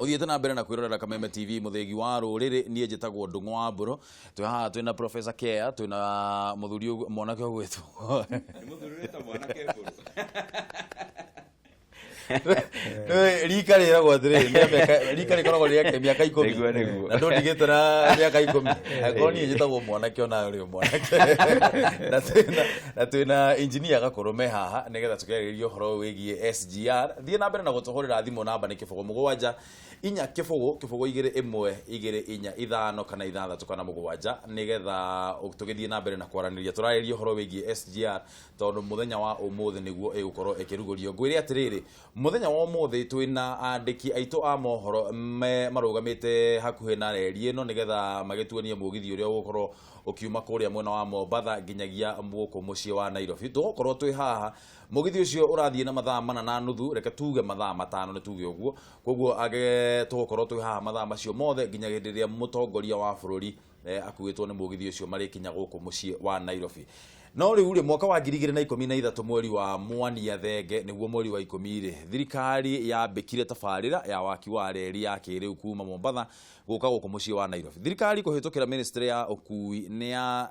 Uthiete na mbere na kwirorera Kameme TV muthegi wa ruriri nie njitagwo Ndungu wa Mburu twihaha twina Professor Kea twina muthuri mwanake ogwetwo ni muthuri reta mwanake Mburu rika rira gwathire rika rikoragwo riake miaka 10 na ndigite na miaka 10 akoni njitagwo mwanake ona uri mwanake na twina engineer gakorome haha nigetha tukeririo horo wigie SGR thie na mbere na gutohorera thimo namba ni kifogo mugwanja inya kifogo igire imwe igire inya ithano kana ithathatu kana mugwanja nigetha tugithie na mbere na kwaraniria turaririo horo wigie SGR tondu muthenya wa umuthi niguo igukorwo ikirugurio ngwire atiriri muthenya wa umuthi twina andiki aito a mohoro marugamite hakuhe na reri ino nigetha magituonie mugithi uria ugukorwo ukiuma kuria mwena wa Mombatha nginyagia muko mucie wa Nairobi tugukorwo twi haha mugithi ucio urathie na mathaa 4:30 reke tuge mathaa 5 ni tuge uguo koguo age tugukorwo twi haha mathaa macio mothe nginyagia ndiria mutongoria wa bururi akuitwo ni mugithi ucio mari kinya guko mucie wa Nairobi. No riu mwaka wa 2013 mweri wa Mwania thenge niguo mweri wa 10 thirikari ya bekire tafarira ya waki wa reri ya kiriu kuma Mombatha guka guko mucie wa Nairobi. Thirikari kuhitukira ministry ya ukui ni ya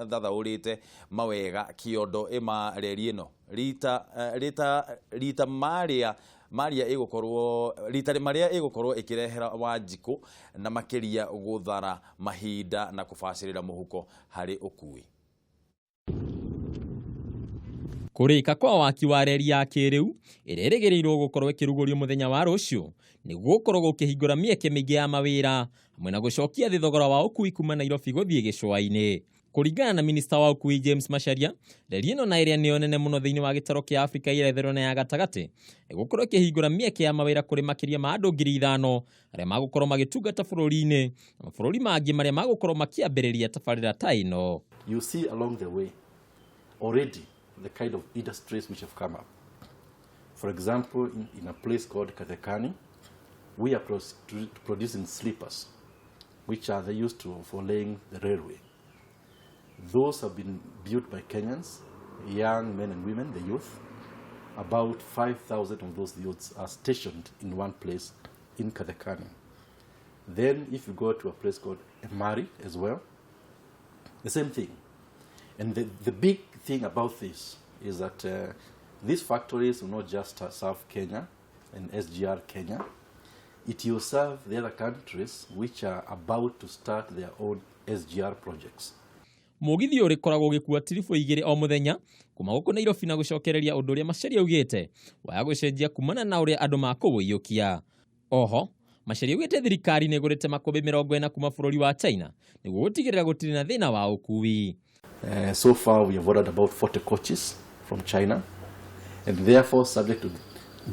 thathaurite mawega kiondo ima reri ino rita maria igukorwo rita maria igukorwo ikirehera wanjiku na makiria guthara mahinda na kubacirira muhuko hari ukui. Kurika kwa waki wa reri ya kiriu ireregereirwo gukorwo ikirugurio muthenya wa rucio niguo gukorwo gukihingura mieke mingi ya mawira hamwe na gucokia thi thogora wa ukui kuma Nairobi guthie gicwaini. Kuringana na minister wa ukui James Macharia, reri ino na iria niyo nene muno thiini wa gitaro kia Afrika irethero na ya gatagati igukorwo ikihingura mieke ya mawira kuri makiria ma andu 5,000 aria magukorwo magitungata bururi-ini na mabũrũri mangi maria magukorwo makiambiriria tafarira ta ino. You see along the way already the kind of industries which have come up. For example, in a place called Kathekani, we are producing sleepers, which are they used for laying the railway. Those have been built by Kenyans, young men and women, the youth. About 5,000 of those youths are stationed in one place in Kathekani. Then if you go to a place called Emari as well, the same thing. And the big thing about this is that these factories will not just serve Kenya and SGR Kenya. It will serve the other countries which are about to start their own SGR projects. Mugithi urikoragwo gikua tirifo igire o muthenya kuma guko Nairobi na gucokereria undu uria Macharia ugite waya gucenjia kumana na uria andu makuwiyukia. Oho Macharia ugite thirikari ni gurite makombe 40 kuma bururi wa China niguo gutigirira gutiri na thina wa ukui. So far we have ordered about 40 coaches from China, and therefore subject to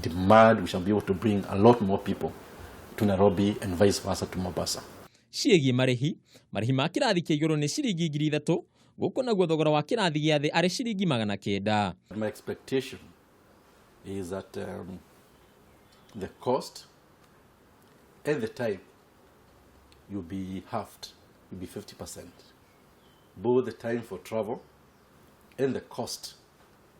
demand we shall be able to bring a lot more people to Nairobi and vice versa to Mombasa. Ciegi marihi ma kirathi kia iguru ni ciringi 3,000 guko naguo thogora wa kirathi gia thi ari ciringi 900. My expectation is that the cost and the time will be halved, will be 50%. Both the time for travel and the cost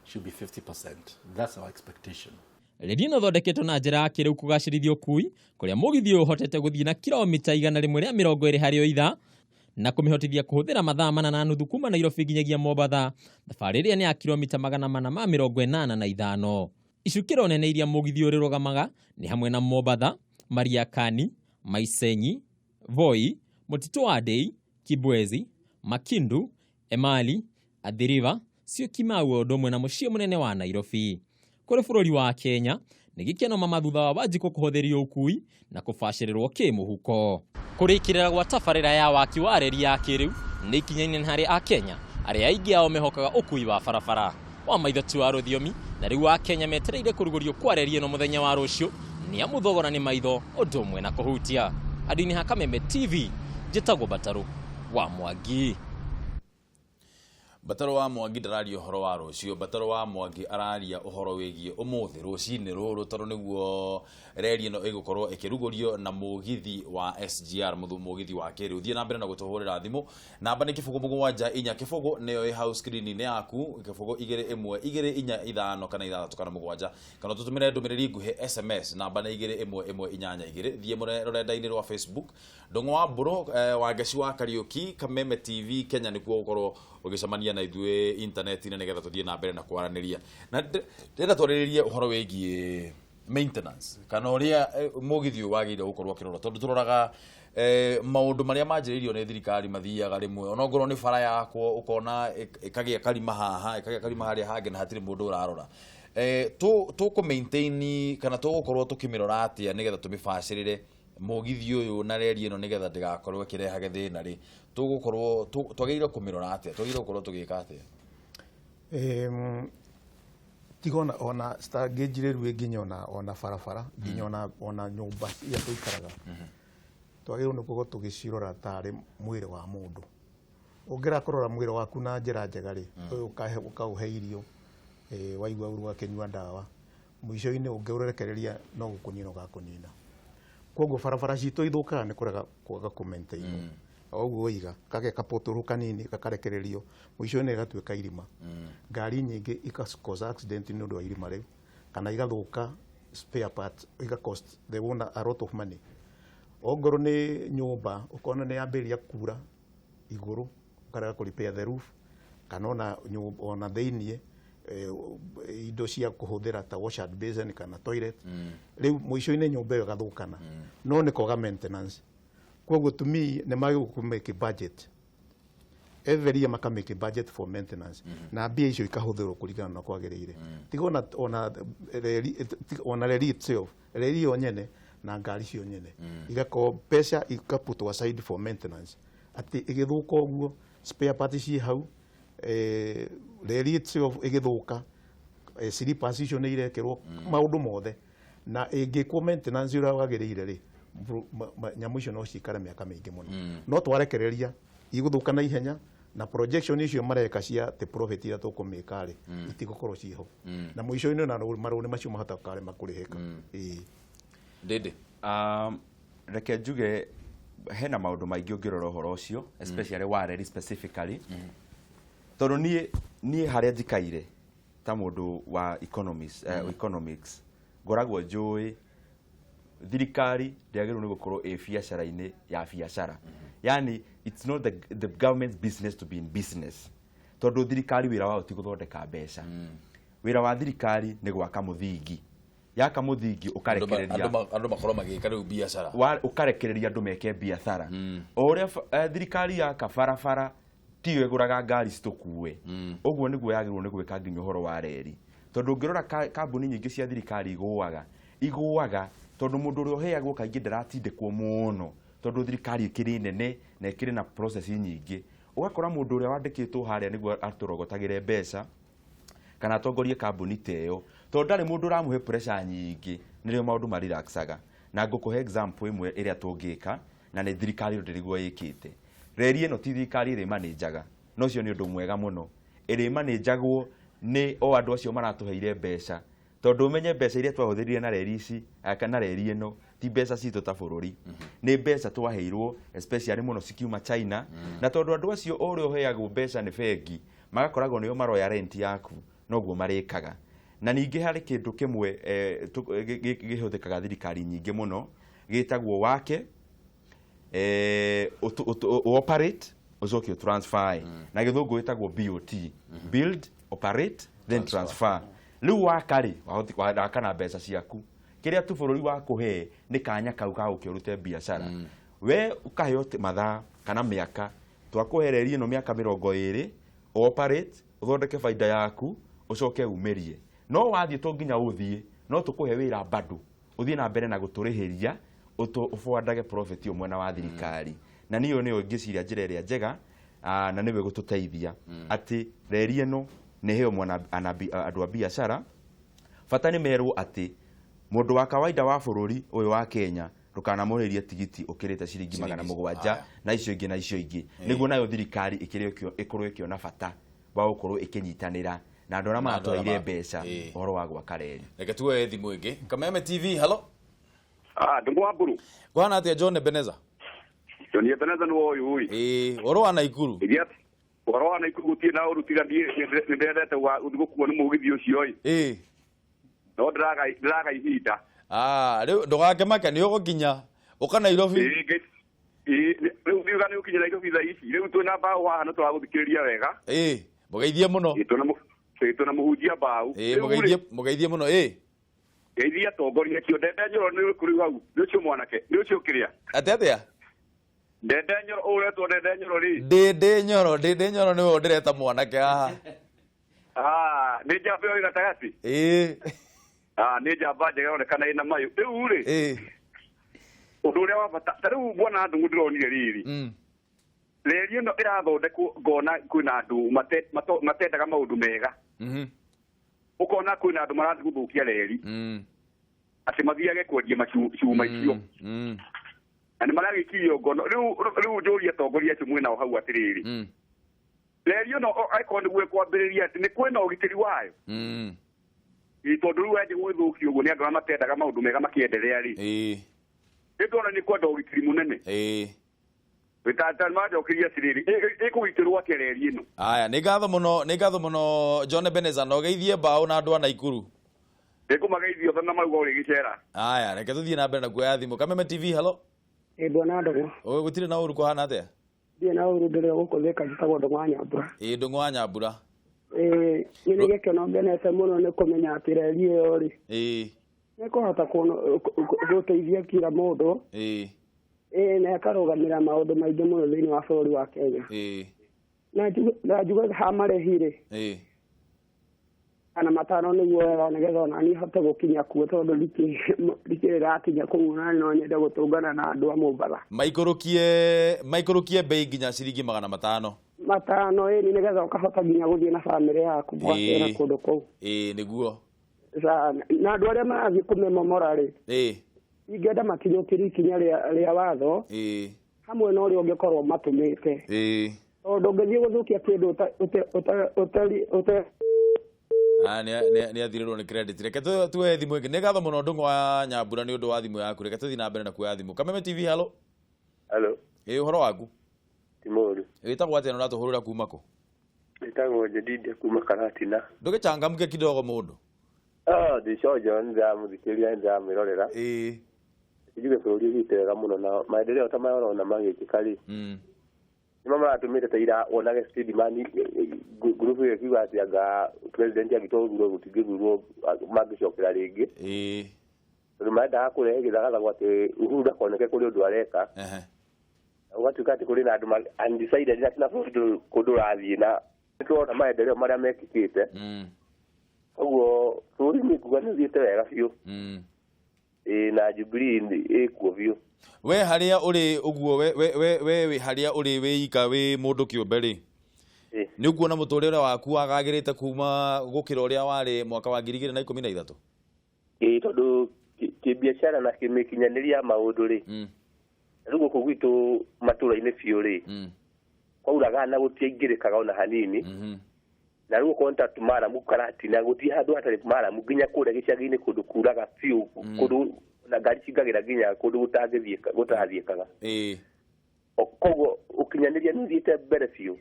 should be 50%. That's our expectation. Ledino thondeketwo na njira ya kiriu kugacirithio kui kuria mugithi uhotete guthii na kilomita 120 harĩ o ithaa na kumihotithia kuhuthira mathaa 4.5 kuma Nairobi nginyagia Mombatha. Thabarĩ ĩrĩa nĩ ya kilomita 485. Icukĩro nene iria mugithi ũrĩrũgamaga nĩ hamwe na Mombatha, Mariakani, Maisenyi, Voi, Mũtitũ wa Ndei, Kibwezi, Makindu, Emali, Athi River, Syokimau o ũndũ ũmwe na mũciĩ mũnene wa Nairobi. Kũrĩ bũrũri wa Kenya nĩ gĩkeno mathutha wa Wanjiku kũhũthĩrio ũkui na kũbacĩrĩrwo kĩmũhuko. Kũrĩkĩrĩra gwa tabarĩra ya waki wa reri ya kĩrĩu nĩ ikinyainĩ harĩ a Kenya arĩa aingĩ ao mehokaga ũkui wa barabara wa maitho wa rũthiomi na rĩu a Kenya metereire kũrugũrio kwa reri ĩno mũthenya wa rũciũ nĩ amu thogora nĩ maitho ũndũ ũmwe na kũhutia. Andũ-inĩ ha Kameme TV njĩtagwo Bataru wa Mwangi. Bataro wa Mwangi ndararia uhoro wa rucio, Bataro wa Mwangi araria uhoro wigie umuthi rucini ruru toro niguo reri ino igukorwo ikirugurio na mugithi wa SGR mugithi wa keri uthie na mbere na gutuhurira thimu namba ni kifugo mugwanja inya kifugo niyo i house screen ni yaku kifugo 2-1-2-4-5 kana 6 kana mugwanja kana tutumire ndumiriri nguhe SMS namba ni 2-1-1-8-2 thie rurenda-ini rwa Facebook ndongo wa mburu wa Gaci wa Kariuki Kameme TV Kenya nikuo ukorwo ugicamania na ithue internet ine nigetha tuthie na mbere na kwaraniria na ndenda twariririe uhoro wigie maintenance kana uria mugithi wagire gukorwo kirora tondu turoraga maundu maria manjiririo ni thirikari mathiaga rimwe ona ngoro ni bara yakwo ukona ikagia kalima haha ikagia kalima haria hange na hatiri mundu urarora tu ku maintain kana tu gukorwo tukimirora atia nigetha tumibacirire mugithi uyu na reri ino nigetha ndigakorwo kirehage thina ri tugukorwo twagirire kumirora atia twagirire gukorwo tugika atia tigona ona stagejire ruwe ginya ona farafara ginya ona nyumba ya tuikaraga twagirwo nuko tugicirora tari mwire wa mundu ungera kurora mwire waku na njira njega ri ukauhe irio waigua urwa kenywa ndawa mwisho-ini ungeurekereria no gukunina gakunina koguo farafara cito ithukaga ni kuraga kwaga kumaintain oguo iga kage kapoturu kanini kakarekererio mwisho-ini gatuika irima ngari nyingi ikakosa accident ni undu wa irima riu kana igathuka spare parts iga cost they want a lot of money ongoro ni nyumba ukona ni ambiria kura iguru ukaraga ku repair the roof kana ona theinie indo cia kuhuthira ta wash and basin kana toilet riu mwisho-ini nyumba iyo gathukana no ni koga maintenance koguo to me ne mayo ku make budget every year maka make budget for maintenance na bia icio ikahuthirwo kurigana na kwagirire tigona ona reri itself reri onyene na ngari cio nyene igako pesa ikaputwa aside for maintenance ati igithuka oguo spare parts ci hau reri itself igithuka slippers icio ni irekerwo maundu mothe na ingikwo maintenance ura wagirire ri nyamu icio no cikara miaka mingi muno no twarekereria iguthuka na ihenya na projection icio mareka cia the profit ira tukumika ri itigukorwo ciho na mwisho-ini na maruni macio mahota kare makurihika Dede reke njuge hena maundu maingi ungirora uhoro ucio especially wa reri specifically tondu nie haria njikaire ta mundu wa economics ngoragwo njui thirikari ndiagirwo ni gukorwo biacara-ini ya biacara yani it's not the government's business to be in business tondu thirikari wira wao ti guthondeka mbeca wira wa thirikari ni gwaka muthingi yaka muthingi ukarekereria andu makorwo magika riu biacara ukarekereria andu meke biacara oria thirikari yaka farafara tiyo iguraga ngari citukue uguo niguo yagirwo ni gwika nginya uhoro wa reri tondu ngirora kambuni nyingi cia thirikari iguaga tondu mundu uri uheagwo kaingi ndaratindikwo muno tondu thirikari ikiri nene na ikiri na process nyingi ugakora mundu uri wandikitwo haria niguo aturogotagire mbeca kana atongorie kambuni teyo tondu ndari mundu uramuhe pressure nyingi nirio maundu marelaxaga na ngukuhe example imwe iria tungika na ni thirikari ndiriguo yikite reri ino ti thirikari iri manajaga no cio ni undu mwega muno iri manajagwo ni o andu acio maratuheire mbeca tondu umenye mbeca iria twahuthirire na reri ici kana reri ino ti mbeca citu ta bururi ni mbeca twaheirwo especially muno cikiuma China na tondu andu acio ori uheagwo mbeca ni bengi magakoragwo nio maroya rent yaku noguo marikaga na ningi hari kindu kimwe gihuthikaga thirikari nyingi muno gitagwo wake operate ucoke transfer na githungu gitagwo BOT build operate then transfer riu wakari wahoti na mbeca ciaku kiria tu bururi wa kuhe ni kanya kau ka ukirute biacara we ukaheo mathaa kana miaka twakuhererie no miaka 20 operate uthondeke faida yaku ucoke umerie no wathie to nginya uthie no tukuhe wira bado uthie na mbere na guturihiria ufuandage profit yo mwena wa thirikari na niyo ngiciria njira iria njega na niwe gututeithia ati reri eno ni heo mwana andu a biacara fata ni merwo ati mundu wa kawaida wa bururi uyu wa Kenya ndukanamuhirie tigiti ukirite ciringi 700 na icio ingi niguo nayo thirikari ikorwo ikiona bata wa gukorwo ikinyitanira na andå arĩa matwaire mbeca horo wa gwaka reri. Reke tuoe thimũ ĩngĩ. Kameme TV, hello. Ndungwamburu. Kwana atia John Ebeneza? John Ebeneza no uyu. Oro wa Naikuru. Oro wa Naikuru gutie na urutira nĩ ndendete wa uthigukuo nĩ mugithi ucio ĩ. No draga ihinda. Rĩu ndũgakemake nĩ ũgũkinya ũka Nairobi. Rĩu ndiuga nĩ ũkinya Nairobi thaa ici. Rĩu twĩna mbaũ haha nĩ tũragũthikĩrĩria wega. Mũgeithie mũno. Twĩna mũhunjia mbaũ. Mũgeithie mũno Geithia tongoria kĩo Ndende Nyoro nĩ kũrĩ hau. Nĩ ũcio mwanake. Nĩ ũcio kĩrĩa. Atĩa? Ndende Nyoro ũretwo Ndende Nyoro rĩ. Ndende Nyoro nĩwe ndĩreta mwanake haha. Nĩ njamba ĩyo gatagati. Nĩ njamba njega onekana ĩna mayũ. Rĩu rĩ. Ũndũ ũrĩa wa bata. Rĩu mbona andũ ndĩronire rĩrĩ. Reri ĩno ĩrathondekwo ngona kwĩna andũ matendaga maũndũ mega. Ukona kwĩna andũ marathiĩ gũthũkia reri. Atĩ mathiage kwendia macuma icio. Na nĩ maragĩkirio ngono. Rĩu njũria atongoria acio mwĩnao hau atĩrĩrĩ. Reri ĩno aikorwo nĩguo kwambĩrĩria atĩ nĩ kwĩna ũgitĩri wayo. Tondũ rĩu yanjĩ gwĩthũkio ũguo nĩ andũ arĩa matendaga maũndũ mega makĩenderea rĩ. Nĩndona nĩ kwenda ũgitĩri mũnene. Wĩtata majokiria atĩrĩrĩ ĩkũgitĩrwo atĩa reri ĩno. Nĩ ngatho mũno John Ebeneza na ũgeithie mbaũ na andũ a Naikuru. Ndĩkũmageithia othe na mauga ũrĩ gĩcera. Reke tũthiĩ na mbere na kuoya thimũ. Kameme TV, hello. Ndona ndũgũ. Gũtirĩ na ũru kũhana atĩa? Ndirĩ na ũru ndĩrĩ gũkũthĩka njĩtagwo Ndũng'ũ wa Nyambura. Ndũng'ũ wa Nyambura. Nĩ gĩkeno ngenete mũno nĩ kũmenya atĩ reri ĩyo rĩ. Nĩ kũhota gũteithia kila mũndũ. Na ĩkarũgamĩrĩra maũndũ maingĩ mũno thĩinĩ wa bũrũri wa Kenya. Na njuga ha marĩhi rĩ. Kana matano nĩguo wega nĩgetha ona niĩ hote gũkinya kuo tondũ rikĩ rĩrakinya kũu na no nyende gũtũngana na andũ a Mombatha. Maikũrũkie bei nginya ciringi 500. Matano nĩgetha ũkahota nginya gũthiĩ na bamĩrĩ yaku gwakĩra kũndũ kũu. Nĩguo. Na andũ arĩa marathiĩ kũmemomora rĩ. Ingĩenda makinyũkĩrie ikinya rĩa watho. Hamwe na ũrĩa ũngĩkorwo matũmĩte. Tondũ ũngĩthiĩ gũthũkia kĩndũ nĩ athirĩrwo nĩ credit. Reke tuoe thimũ ĩngĩ. Nĩ ngatho mũno Ndũng'ũ wa Nyambura nĩ ũndũ wa thimũ yaku. Reke tũthiĩ na mbere na kuoya thimũ. Kameme TV, hello. Ũhoro waku? Ti mũũru. Wĩtagwo atĩa na ũratũhũrĩra kuma kũ? Wĩtagwo Jedidia kuma Karatina. Ndũgĩchangamke kidogo mũndũ. Ndicojo nĩndamũthikĩrĩria nĩndamwĩrorera. Njuge bũrũri witũ wega mũno na maendeleo ta maya ũrona magĩkĩka rĩ. Nĩmo maratũmĩte ta ira wonage speed man group ĩyo ĩkiuga atĩ anga president agĩtwathurwo gũtingĩthurwo mangĩcokera rĩngĩ. Tondũ marendaga kũrehe gĩthagathago atĩ Uhuru ndakoneke kũrĩ ũndũ areka. Ũgatuĩka atĩ kũrĩ na andũ undecided na kũndũ ũrathiĩ na nĩtũrona maendeleo marĩa mekĩkĩte. Ũguo bũrũri nĩ nguga nĩ ũthiĩte wega biũ. Na Jubilee ĩkuo biũ. We harĩa ũrĩ ũguo we harĩa ũrĩ wĩika wĩ mũndũ kĩũmbe rĩ. Nĩ ũkuona mũtũrĩre waku wagagĩrĩte kuma gũkĩra ũrĩa warĩ mwaka wa 2013. Tondũ kĩbiacara na kĩmĩkinyanĩria maũndũ rĩ. Rĩu gũkũ gwitũ matũra-inĩ biũ rĩ. Kwauraga na gũtiaingĩrĩkaga ona hanini. Na rĩu konta tumara Karatina gũthiĩ handũ hatarĩ maramu nginya kũrĩa gĩcagi-inĩ kũndũ kuraga biũ kũndũ na ngari cingagĩra nginya kũndũ gũtathiĩkaga. Koguo ũkinyanĩria nĩ ũthiĩte mbere biũ.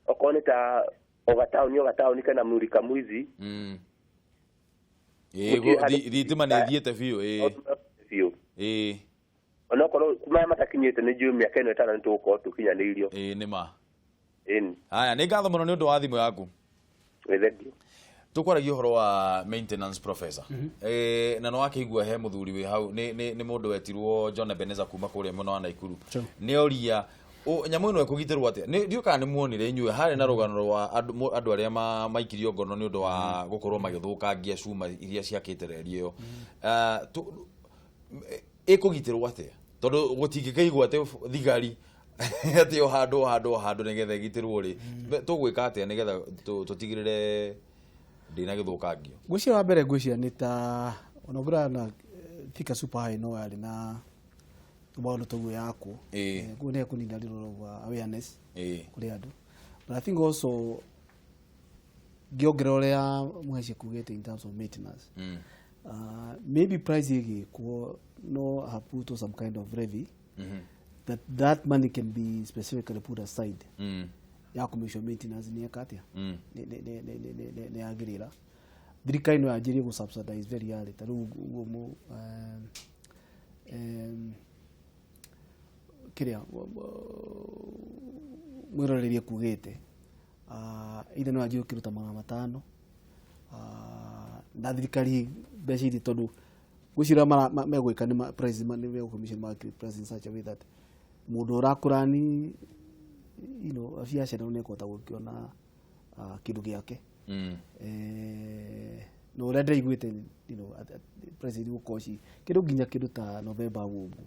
Okorwo nĩ ta ogataũni kana Murika Mwizi. Thitima nĩ thiĩte biũ. Onokorwo maya matakinyĩte nĩ njũĩ mĩaka ĩno ĩtano nĩtũgũkorwo tũkinyanĩirio. Nĩ ma. Nĩ ngatho mũno nĩ ũndũ wa thimũ yaku. Tũkwaragia ũhoro wa maintenance professor. Na no wakĩigua he mũthuri wĩ hau nĩ mũndũ wetirwo John Ebeneza kuma kũrĩa mwena wa Naikuru. Nĩ oria nyamũ ĩno ĩkũgitĩrwo atĩa? Ndiũkaga nĩ muonire inyuĩ harĩ na rũgano rwa andũ arĩa maikirio ngono nĩ ũndũ wa gũkorwo magĩthũkangia cuma iria ciakĩte reri ĩyo. Ĩkũgitĩrwo atĩa? Tondũ gũtingĩkĩigwo atĩ thigari atĩ o handũ nĩgetha ĩgitĩrwo rĩ. Tũgwĩka atĩa nĩgetha tũtigĩrĩre ndina gĩthũkangio? Ngwĩciria wa mbere ngwĩciria nĩ ta onogora na Thika Super High no yarĩ na maũndũ toguo yako. Kuo nĩ kũnina rĩrwo rwa awareness kũrĩ andũ. But I think also Giogrorea mweshe kugete in terms of maintenance. Maybe price yegi no have put some kind of levy that money can be specifically put aside. Ya commission maintenance ni akatia. Ne agirira. Dirika ino ajiri go subsidize very early. Taru mo kiria mweru kugete. Ida no ajiri kiruta magana 5 na thirikari beshiri tondu gucira megwika ni price ni me commission market price in such a way that mundu urakurani biashara no nekota gukiona kindu giake no urenda igwite price ni gukoshi kindu nginya kindu ta November gugu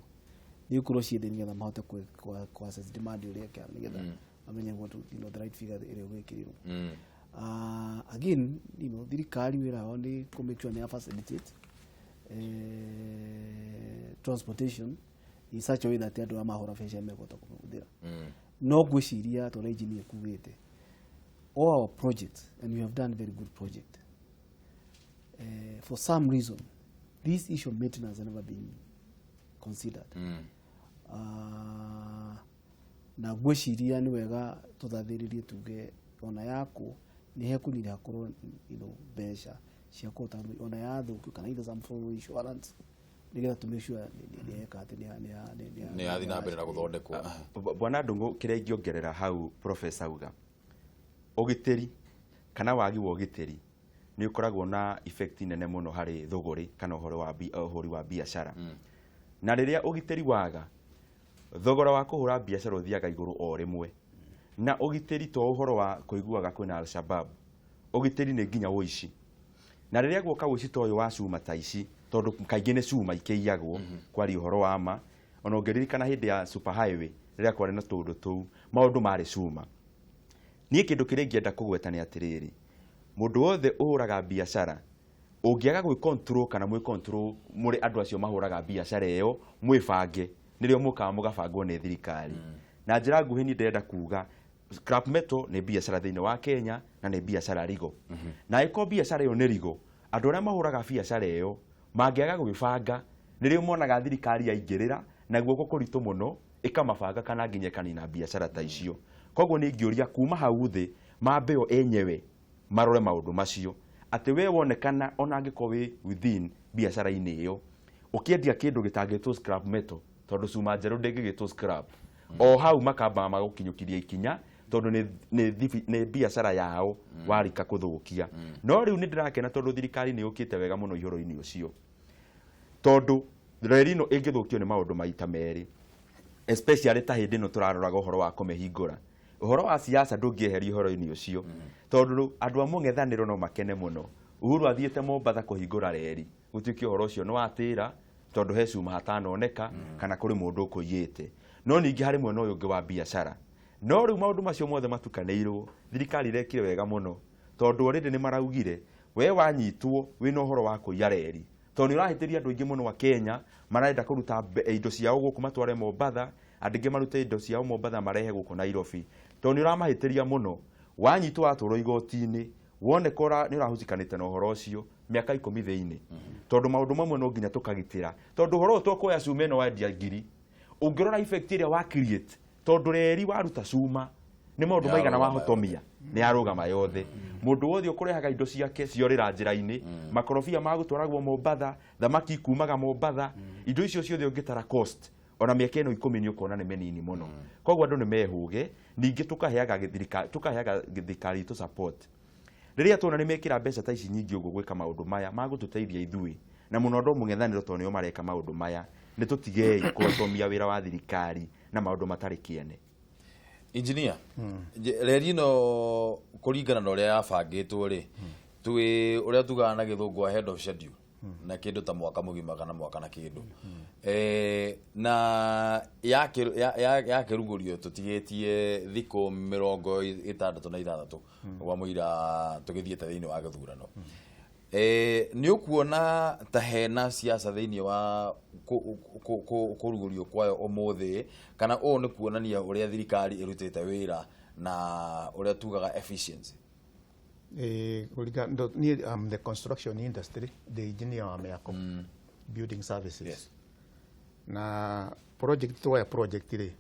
ni kuroshi de nigetha mahote kwa assess demand uri yake nigetha amenye what the right figure ire gwikiriro. Again, thirikari wira only to make sure they facilitate transportation in such a way that andu amahora fesha megota kuhudira. No gwiciria to region ekugite. All our projects, and we have done very good project. For some reason, this issue of maintenance has never been considered. Na gwiciria ni wega tuthathiririe tuge ona yako ni hekunire hakorwo besha cia kota ona yathuku kana either some form of insurance nigetha to make sure ni heka ati ni athi na mbere na guthondekwo. Bwana Ndungu kire ngiongerera hau professor uga ugiteri kana wagi wa ugiteri ni ukoragwo na effect nene muno hari thogori kana uhori wa biashara. Na riria ugiteri waga thogora wa kuhura biashara uthiaga iguru o rimwe. Na ugiteri to uhoro wa kuiguaga kwina Al-Shabaab. Ugiteri ni nginya woici. Na riria gwoka woici to yo wa cuma ta ici tondu kaingĩ nĩ cuma ikĩiyagwo kwari uhoro wa ma. Ona ũngĩririkana hĩndĩ ya super highway riria kwari na tũndũ tũu maũndũ marĩ cuma. Niĩ kĩndũ kĩrĩa ingĩenda kũgweta nĩ atĩrĩrĩ, mũndũ wothe ũhũraga biashara ũngĩaga gwĩ control kana mwĩ control mũrĩ andũ acio mahũraga biashara ĩyo mwĩbange nĩrĩo mũkaga mũgabangwo nĩ thirikari. Na njĩra nguhĩ ni ndĩrenda kuga scrap metal nĩ biashara thĩinĩ wa Kenya na nĩ biashara rigo. Na ĩko biashara ĩyo nĩ rigo, andũ arĩa mahũraga biashara ĩyo mangĩaga gwĩbanga nĩrĩo monaga thirikari yaingĩrĩra na guoko kũritũ mũno ĩkamabanga kana nginya kanina biashara ta icio. Koguo nĩ ngĩũria kuma hau thĩ mambe yo enyewe marore maũndũ macio atĩ we wonekana ona angĩkorwo wĩ within biashara-inĩ ĩyo ũkĩendia kĩndũ gĩtangĩtwo scrap metal tondu cuma njerũ ndĩngĩgĩtwo scrap o hau makamba magũkinyũkiria ikinya tondu nĩ biashara yao warika kũthũkia. No rĩu nĩ ndĩrakena tondu thirikari nĩ yũkĩte wega mũno ihoro-inĩ ũcio tondu reri ĩno ĩngĩthũkio nĩ maũndũ maita merĩ, especially ta hĩndĩ ĩno tũraroraga ũhoro wa kũmĩhingũra. Ũhoro wa siasa ndũngĩeheria ũhoro-inĩ ũcio tondu andũ a mũng'ethanĩro no makene mũno. Uhuru athiĩte Mombasa kũhingũra reri gũtuĩke ũhoro ũcio nĩ watĩra tondu he cuma hatanoneka kana kũrĩ mũndũ ũkũiyĩte. No ningĩ harĩ mwena ũyũ ũngĩ wa biashara. No rĩu maũndũ macio mothe matukanĩirwo thirikari irekire wega mũno tondu already nĩ maraugire we wanyitwo wĩna ũhoro wa kũiya reri tondu nĩ ũrahĩtĩria andũ aingĩ mũno wa Kenya marenda kũruta indo ciao gũkũ matware Mombasa, andũ aingĩ marute indo ciao Mombasa marehe gũkũ Nairobi tondu nĩ ũramahĩtĩria mũno. Wanyitwo atũrwo igoti-inĩ wonekora nĩ ũrahucikanĩte na ũhoro ũcio mĩaka 10 thĩinĩ tondu maũndũ mamwe no nginya tũkagitĩra tondu ũhoro ũyũ tũkuoya cuma ĩno wendia ngiri ũngĩrora effect ĩrĩa wa create tondu reri waruta cuma nĩ maũndũ maigana wahotomia nĩ arũgama yothe. Mũndũ wothe ũkũrehaga indo ciake ciorĩra njĩra-inĩ makorobia magũtwaragwo Mombasa, thamaki kumaga Mombasa, indo icio ciothe ũngĩtara cost ona mĩaka ĩno 10 nĩ ũkona nĩ mĩnini mũno. Koguo andũ nĩ mehũge ningĩ tũkaheaga thirikari to support riria tuona nĩ mekĩra mbeca ta ici nyingĩ ũguo gwĩka maũndũ maya magũtũteithia ithuĩ na mũno andũ mũng'ethanĩro to nĩo mareka maũndũ maya nĩ tũtigei kũhotomia wĩra wa thirikari na maũndũ matarĩ kĩene. Engineer, reri ĩno kũringana na ũrĩa yabangĩtwo rĩ twĩ ũrĩa tugaga na gĩthũngũ ahead of schedule na kĩndũ ta mwaka mũgima kana mwaka na kĩndũ na yakĩrugũrio tũtigĩtie thikũ 66 wa mũira tũgĩthiĩte thĩinĩ wa gĩthurano. Nĩ ũkuona ta hena siasa thĩinĩ wa kũrugũrio kwayo ũmũthĩ kana ũũ nĩ kuonania ũrĩa thirikari ĩrutĩte wĩra na uria tugaga efficiency? I'm the construction industry, the engineer wa miako, building services. Yes. Na project twa project ri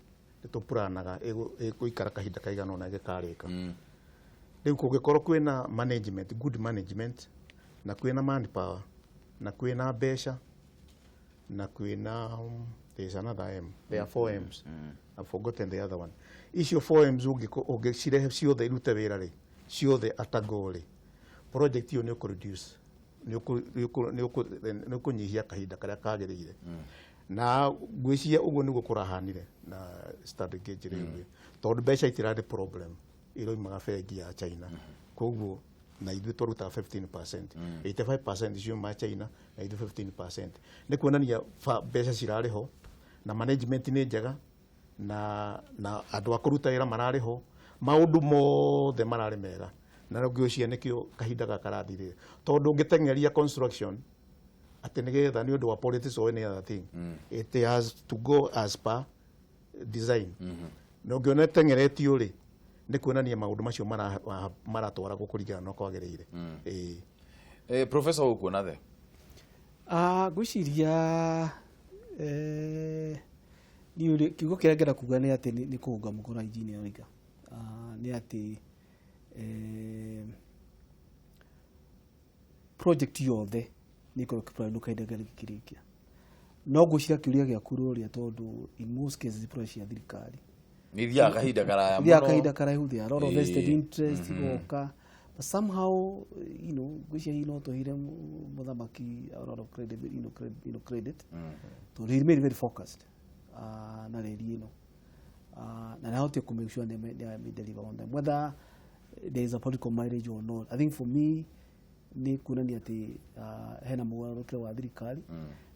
tupuranaga iguikara kahinda kaigana ona gikarika. Riu kugikorwo kwina management, good management, na kwina manpower, na kwina besha, na kwina there's another M. There are 4 M's. I've forgotten the other one. Icio 4 M's ugicirehe ciothe irute wira ri, ciothe atagori. Project hiyo ni reduce, ni kunyihia kahinda karia kagirire. Na gwiciria uguo niguo kurahanire na standard gauge railway. Tondu besha itirari problem. Iroimaga bengi ya China. Koguo na ithuĩ twaruta 15%. 85% ciuma China na ithuĩ 15%. Nĩ kuonania mbeca cirarĩ ho na management nĩ njega na andũ a kũruta wĩra mararĩ ho, maũndũ mothe mararĩ mega. Na ngwĩciria nĩkĩo kahinda gaka karathirire. Tondũ ũngĩteng'eria construction atĩ nĩgetha nĩ ũndũ wa politics or any other thing, it has to go as per design. Na ũngĩona teng'eretio rĩ, nĩ kuonania maũndũ macio maratwara gũkũringana na kwagĩrĩire. Professor ukuona the? Gwĩciria ni kiugo kĩrĩa ngenda kuga nĩ atĩ nĩ kũhũnga mũkora engineer oiga. Nĩ atĩ project yothe nĩ ĩkorwo ĩkĩplanwo kahinda karĩa gĩkĩrĩkia. No ngwĩciria kĩũria gĩaku rũrĩa tondũ in most cases project cia thirikari Nithia kahinda karaya muno. Kahinda karaihu, there are a lot of vested interest igoka. But somehow, gwĩciria no tũhire mũthamaki a lot of credit, credit. To remain very focused. Na reri ĩno. Na nahoti ku make sure they deliver on them. Whether there is a political mileage or not. I think for me, ni kuonania atĩ hena mũgarũrũke wa thirikari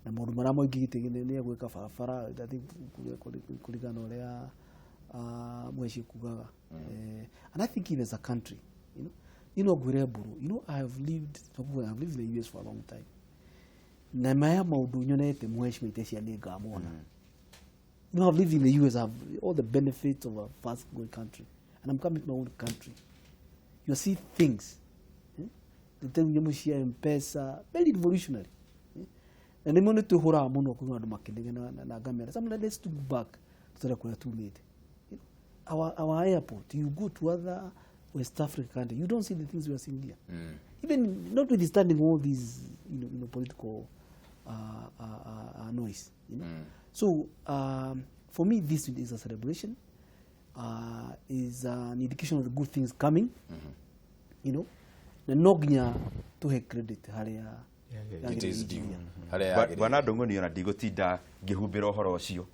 na maũndũ marĩa moingĩ nĩ gwĩka barabara. I think kũringana ũrĩa mweshi kugaga. And I think even as a country, I have lived in the US for a long time. Na maya maundu nyonete mweshi maitecia ni ngamona. I've lived in the US, I have all the benefits of a fast growing country. And I'm coming to my own country. You see things. The thing you must share in pesa, very revolutionary. And the moment to hura muno kuna ndo makindege na gamera. Sometimes let's look back to the too late. Our airport, you go to other West African countries, you don't see the things we are seeing here. Even notwithstanding all these, political noise. So for me, this is a celebration. Is an indication of the good things coming. Na nognya to he credit haria. It is due. Bwana Ndung'u ona ndigũtinda ngĩhumbĩra ũhoro ũcio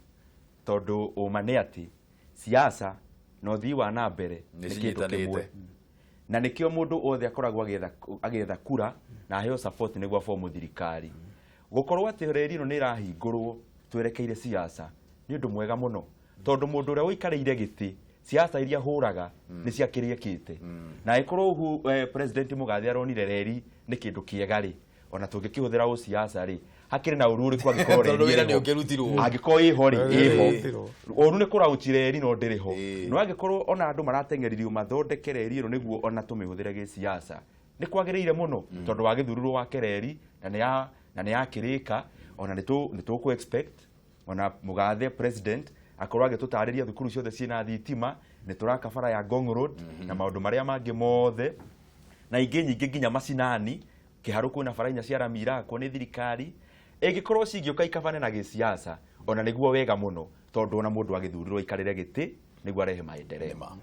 tondũ ũma nĩ atĩ siasa no thii wa na mbere nĩ kĩndũ kĩmwe na nĩkĩo mũndũ othe akoragwo agĩetha kura na aheo support nĩguo fomu thirikari. Gũkorwo atĩ reri ĩno nĩ ĩrahingũrwo twerekeire siasa nĩ ũndũ mwega mũno tondũ mũndũ ũrĩa ũikarĩire gĩtĩ siasa iria hũraga nĩ ciakĩrĩkĩte na ĩkorwo president Mugabe aronire reri nĩ kĩndũ kĩega rĩ ona tũngĩkĩhũthĩra o siasa rĩ hakĩrĩ na ũru ũrĩkũ angĩkorwo ĩho rĩ ĩho ũru nĩ kũrauti reri no ndĩrĩ ho no angĩkorwo ona andũ marateng'eririo mathondeke reri ĩno nĩguo ona tũmĩhũthĩre gĩ siasa nĩ kwagĩrĩire mũno tondũ wa gĩthururo wa kereri na nĩ yakĩrĩka ona nĩ tũkũ expect ona Mugathe president akorwo agĩtũtarĩria thukuru ciothe ciĩna thitima nĩ tũraka bara ya Ngong Road na maũndũ marĩa mangĩ mothe na ingĩ nyingĩ nginya macinani Cararuku na bara inya cia rami irakwo nĩ thirikari ĩngĩkorwo cingĩũka ikabane na gĩsiasa ona nĩguo wega mũno tondũ ona mũndũ agĩthurirwo ikarĩre gĩtĩ nĩguo arehe maendeleo.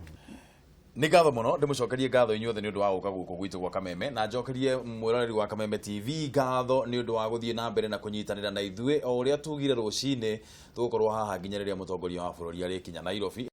Nĩ ngatho mũno ndĩmũcokerie ngatho inyuothe nĩ ũndũ wa gũka gũkũ gwitũ gwa Kameme na njokerie mwĩroreri wa Kameme TV ngatho nĩ ũndũ wa gũthiĩ na mbere na kũnyitanĩra na ithuĩ o ũrĩa tugire rũcinĩ tũgũkorwo haha nginya rĩrĩa mũtongoria wa bũrũri arĩkinya Nairobi.